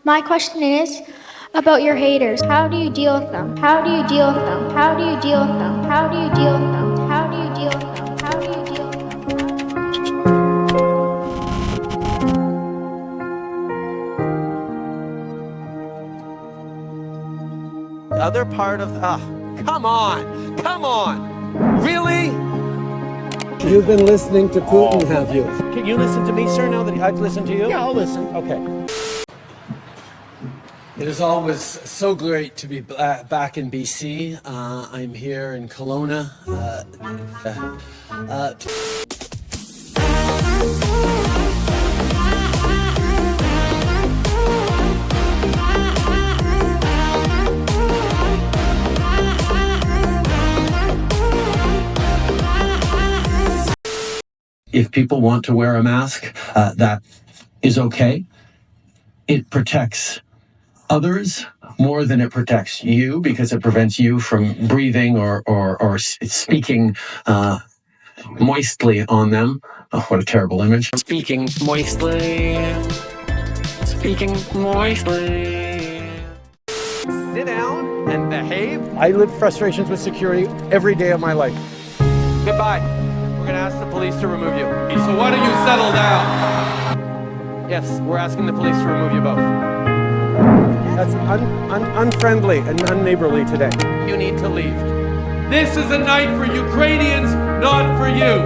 My question is about your haters. How do you deal with them? How do you deal with them? How do you deal with them? How do you deal with them? How do you deal with them? How do you deal with them? The other part of come on, really? You've been listening to Putin, have you? Can you listen to me, sir, now that I've listened to you? Yeah, I'll listen. Okay. It is always so great to be back in BC. I'm here in Kelowna. If people want to wear a mask, that is okay. It protects others more than it protects you, because it prevents you from breathing or speaking moistly on them. Oh, what a terrible image. Speaking moistly. Sit down and behave. I live frustrations with security every day of my life. Goodbye. We're going to ask the police to remove you. So why don't you settle down? Yes, we're asking the police to remove you both. That's unfriendly and unneighborly today. You need to leave. This is a night for Ukrainians, not for you.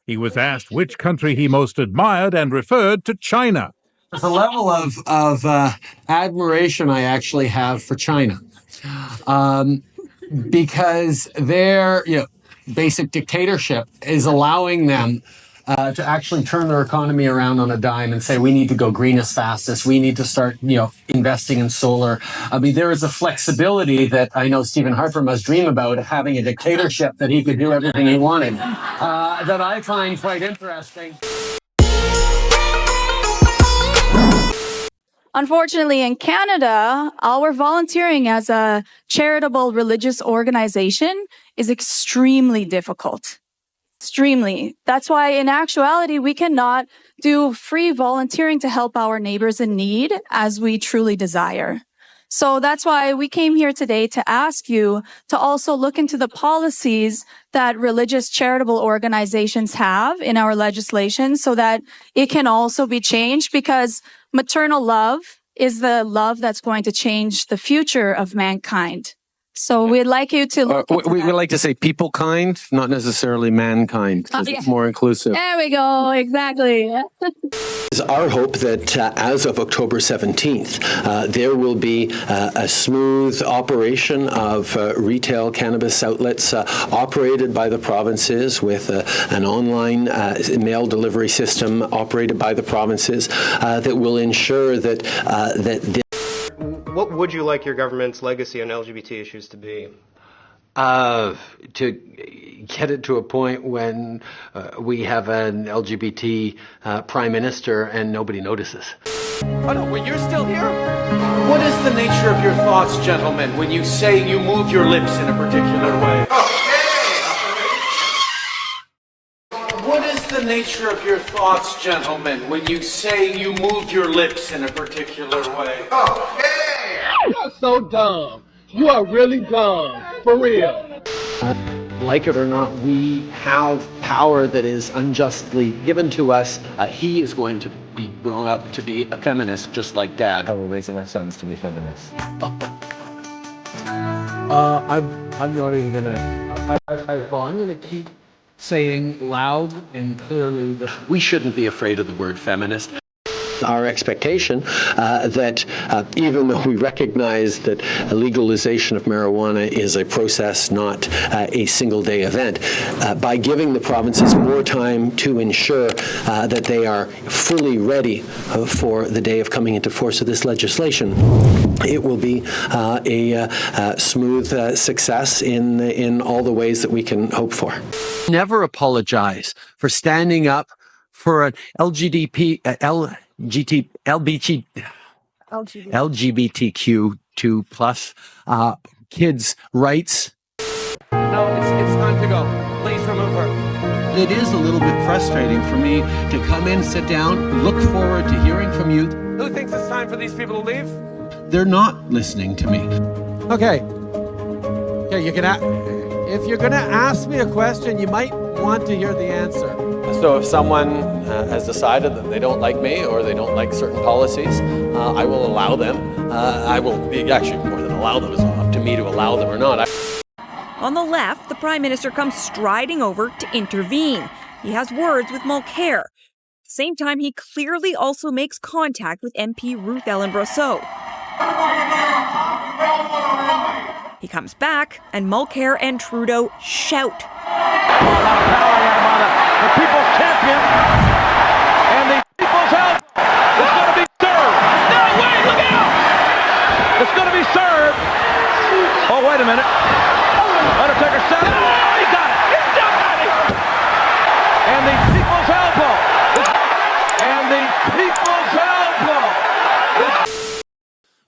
He was asked which country he most admired and referred to China. There's a level of admiration I actually have for China, because their basic dictatorship is allowing them to actually turn their economy around on a dime and say, we need to go green as fast as we need to start, investing in solar. I mean, there is a flexibility that I know Stephen Harper must dream about, having a dictatorship that he could do everything he wanted, that I find quite interesting. Unfortunately, in Canada, our volunteering as a charitable religious organization is extremely difficult. Extremely. That's why, in actuality, we cannot do free volunteering to help our neighbors in need as we truly desire. So that's why we came here today to ask you to also look into the policies that religious charitable organizations have in our legislation so that it can also be changed, because maternal love is the love that's going to change the future of mankind. So we'd like you to look into we that. would like to say people kind, not necessarily mankind, because it's more inclusive. There we go. Exactly. It's our hope that as of October 17th, there will be a smooth operation of retail cannabis outlets operated by the provinces, with an online mail delivery system operated by the provinces that will ensure that What would you like your government's legacy on LGBT issues to be? to get it to a point when we have an LGBT prime minister and nobody notices. Oh no, well, you're still here? What is the nature of your thoughts, gentlemen, when you say you move your lips in a particular way? What is the nature of your thoughts, gentlemen, when you say you move your lips in a particular way? You're so dumb. You are really dumb. For real. Like it or not, we have power that is unjustly given to us. He is going to be grown up to be a feminist, just like Dad. I will raise my sons to be feminists. I'm not even gonna. I'm gonna keep saying loud and clearly that We shouldn't be afraid of the word feminist. Our expectation that even though we recognize that legalization of marijuana is a process, not a single-day event, by giving the provinces more time to ensure that they are fully ready for the day of coming into force of this legislation, it will be a smooth success in all the ways that we can hope for. Never apologize for standing up for an LGBTQ2 plus kids' rights. No, it's time to go. Please remove her. It is a little bit frustrating for me to come in, sit down, look forward to hearing from you. Who thinks it's time for these people to leave? They're not listening to me. Okay, if you're gonna ask me a question, you might want to hear the answer. So if someone has decided that they don't like me or they don't like certain policies, I will allow them. I will actually more than allow them. It's up to me to allow them or not. On the left, the Prime Minister comes striding over to intervene. He has words with Mulcair. At the same time, he clearly also makes contact with MP Ruth Ellen Brosseau. He comes back, and Mulcair and Trudeau shout. The people's champion and the people's help is going to be served. No, wait, look out! It's going to be served. Oh, wait a minute. Undertaker said it. Oh, he got it. He got it. And the people's elbow. And the people's elbow.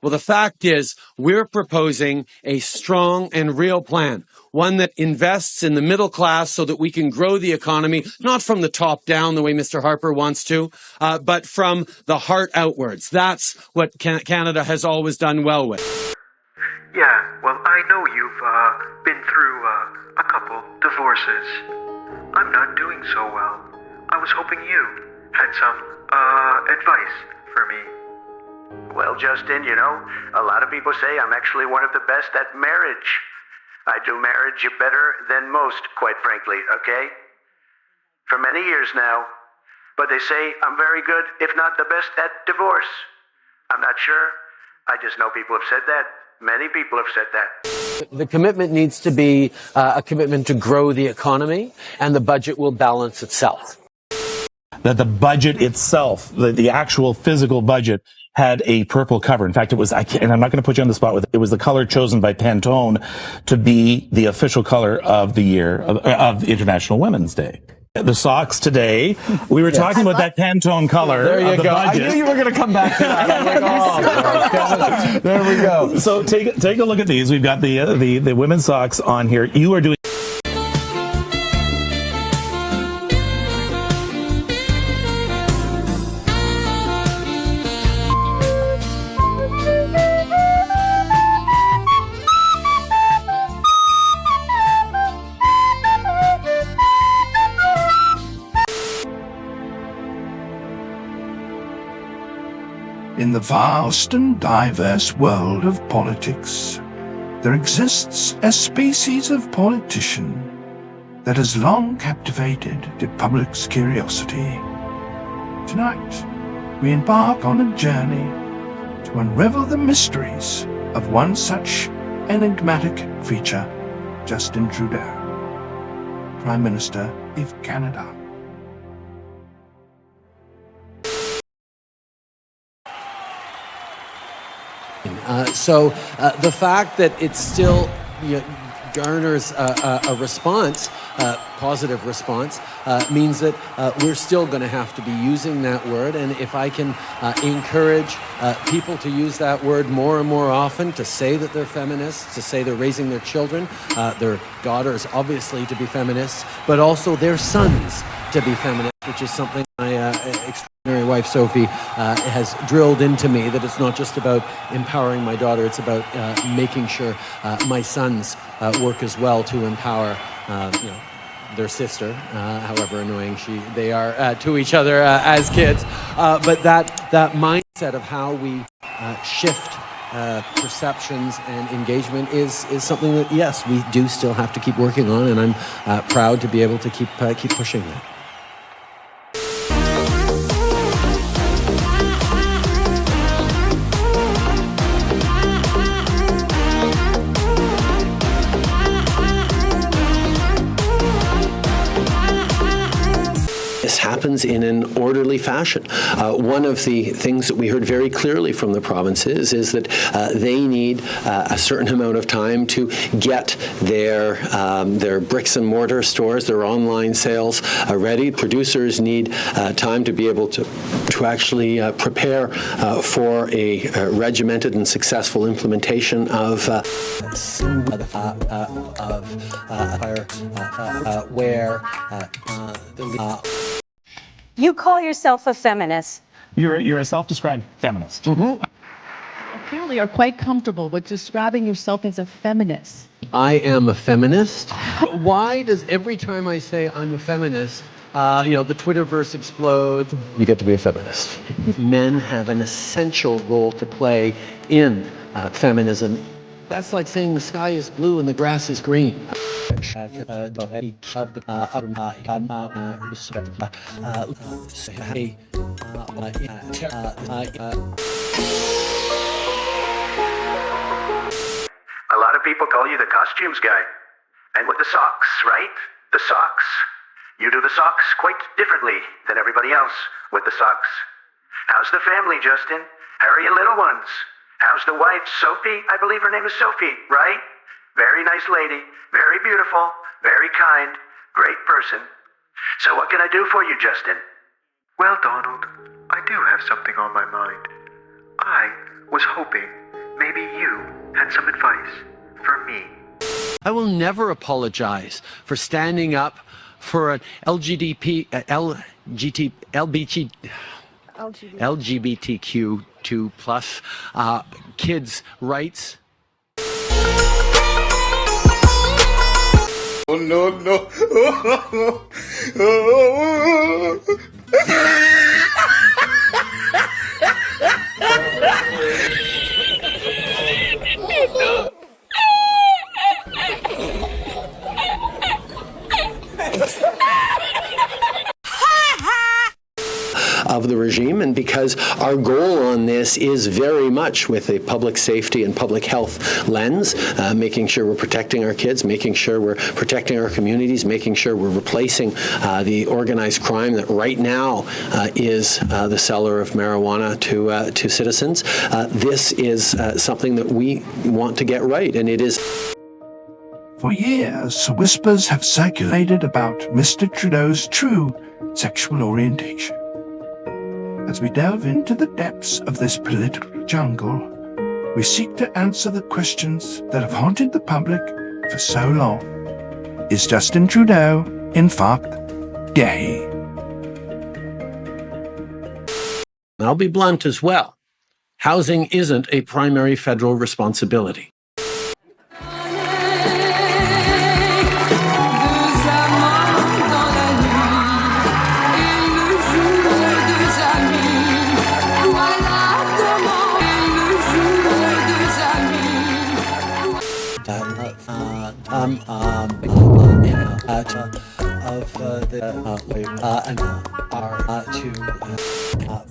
Well, the fact is, we're proposing a strong and real plan, one that invests in the middle class so that we can grow the economy, not from the top down the way Mr. Harper wants to, but from the heart outwards. That's what Canada has always done well with. Yeah, well, I know you've been through a couple divorces. I'm not doing so well. I was hoping you had some advice for me. Well, Justin, you know, a lot of people say I'm actually one of the best at marriage. I do marriage better than most, quite frankly, okay? For many years now. But they say I'm very good, if not the best, at divorce. I'm not sure. I just know people have said that. Many people have said that. The commitment needs to be a commitment to grow the economy, and the budget will balance itself. That the budget itself, the actual physical budget, had a purple cover. In fact, it was, and I'm not going to put you on the spot with it, it was the color chosen by Pantone to be the official color of the year of International Women's Day. The socks today, we were talking about that Pantone color. There you of the go. budget. I knew you were going to come back to that. I'm like, oh, there we go. So take a look at these. We've got the women's socks on here. You are doing. In the vast and diverse world of politics, there exists a species of politician that has long captivated the public's curiosity. Tonight, we embark on a journey to unravel the mysteries of one such enigmatic feature, Justin Trudeau, Prime Minister of Canada. So the fact that it still garners a response, positive response, means that we're still going to have to be using that word. And if I can encourage people to use that word more and more often, to say that they're feminists, to say they're raising their children, their daughters obviously to be feminists, but also their sons to be feminists, which is something my extraordinary wife Sophie has drilled into me, that it's not just about empowering my daughter, it's about making sure my sons work as well to empower their sister, however annoying they are to each other as kids. But that mindset of how we shift perceptions and engagement is something that, yes, we do still have to keep working on, and I'm proud to be able to keep pushing that. happens in an orderly fashion. One of the things that we heard very clearly from the provinces is that they need a certain amount of time to get their bricks and mortar stores, their online sales ready. Producers need time to be able to actually prepare for a regimented and successful implementation of You call yourself a feminist. You're a self-described feminist. Apparently are quite comfortable with describing yourself as a feminist. I am a feminist. Why does every time I say I'm a feminist, the Twitterverse explodes? You get to be a feminist. Men have an essential role to play in feminism. That's like saying the sky is blue and the grass is green. A lot of people call you the costumes guy. And with the socks, right? The socks. You do the socks quite differently than everybody else with the socks. How's the family, Justin? How are your little ones? How's the wife, Sophie? I believe her name is Sophie, right? Very nice lady, very beautiful, very kind, great person. So what can I do for you, Justin? Well, Donald, I do have something on my mind. I was hoping maybe you had some advice for me. I will never apologize for standing up for an LGBTQ2 plus kids' rights. Oh, no, no. of the regime, and because our goal on this is very much with a public safety and public health lens, making sure we're protecting our kids, making sure we're protecting our communities, making sure we're replacing the organized crime that right now is the seller of marijuana to citizens. This is something that we want to get right, and it is. For years, whispers have circulated about Mr. Trudeau's true sexual orientation. As we delve into the depths of this political jungle, we seek to answer the questions that have haunted the public for so long. Is Justin Trudeau, in fact, gay? I'll be blunt as well. Housing isn't a primary federal responsibility.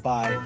By